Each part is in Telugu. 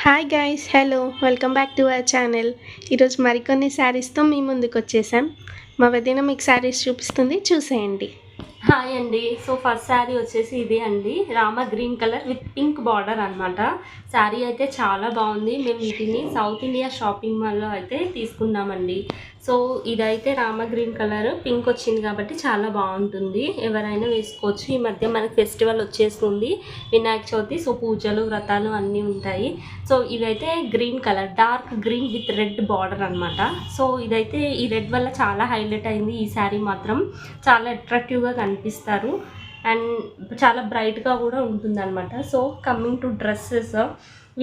Hi guys, hello, welcome back to our channel. ఈరోజు మరికొన్ని శారీస్తో మీ ముందుకు వచ్చేసాం. మా వదిన మీకు శారీస్ చూపిస్తుంది, చూసేయండి. హాయ్ అండి. సో ఫస్ట్ శారీ వచ్చేసి ఇది అండి, Rama green colour with pink border అనమాట. శారీ అయితే చాలా బాగుంది. మేము వీటిని సౌత్ ఇండియా షాపింగ్ మాల్లో అయితే తీసుకున్నామండి. సో ఇదైతే రామ గ్రీన్ కలర్ పింక్ వచ్చింది కాబట్టి చాలా బాగుంటుంది, ఎవరైనా వేసుకోవచ్చు. ఈ మధ్య మనకి ఫెస్టివల్ వచ్చేస్తుంది, వినాయక చవితి. సో పూజలు వ్రతాలు అన్నీ ఉంటాయి. సో ఇదైతే green colour, dark green with red border అనమాట. సో ఇదైతే ఈ రెడ్ వల్ల చాలా హైలైట్ అయింది. ఈ శారీ మాత్రం చాలా అట్రాక్టివ్గా కనిపిస్తారు అండ్ చాలా బ్రైట్గా కూడా ఉంటుందన్నమాట. సో కమ్మింగ్ టు డ్రెస్సెస్,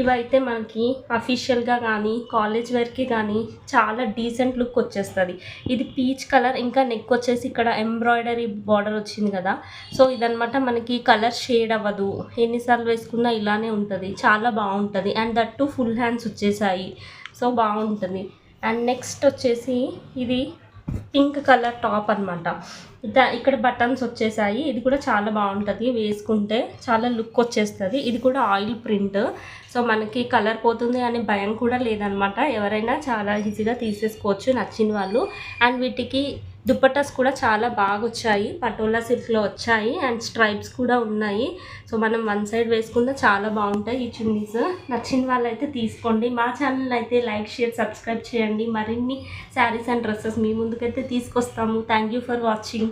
ఇవైతే మనకి అఫీషియల్గా కానీ కాలేజ్ వేర్కి కానీ చాలా డీసెంట్ లుక్ వచ్చేస్తుంది. ఇది పీచ్ కలర్, ఇంకా నెక్ వచ్చేసి ఇక్కడ ఎంబ్రాయిడరీ బార్డర్ వచ్చింది కదా. సో ఇదనమాట, మనకి కలర్ షేడ్ అవ్వదు, ఎన్నిసార్లు వేసుకున్నా ఇలానే ఉంటుంది, చాలా బాగుంటుంది. అండ్ దట్టు ఫుల్ హ్యాండ్స్ వచ్చేసాయి, సో బాగుంటుంది. అండ్ నెక్స్ట్ వచ్చేసి ఇది పింక్ కలర్ టాప్ అనమాట. ఇక్కడ బటన్స్ వచ్చేసాయి. ఇది కూడా చాలా బాగుంటుంది, వేసుకుంటే చాలా లుక్ వచ్చేస్తుంది. ఇది కూడా ఆయిల్ ప్రింట్, సో మనకి కలర్ పోతుంది అనే భయం కూడా లేదనమాట. ఎవరైనా చాలా ఈజీగా తీసేసుకోవచ్చు నచ్చిన వాళ్ళు. అండ్ వీటికి దుప్పటాస్ కూడా చాలా బాగా వచ్చాయి, పటోలా సిల్క్లో వచ్చాయి అండ్ స్ట్రైప్స్ కూడా ఉన్నాయి. సో మనం వన్ సైడ్ వేసుకున్నా చాలా బాగుంటాయి ఈ చున్నీస్. నచ్చిన వాళ్ళైతే తీసుకోండి. మా ఛానల్ అయితే లైక్, షేర్, సబ్స్క్రైబ్ చేయండి. మరిన్ని శారీస్ అండ్ డ్రెస్సెస్ మీ ముందుకైతే తీసుకొస్తాము. Thank you for watching.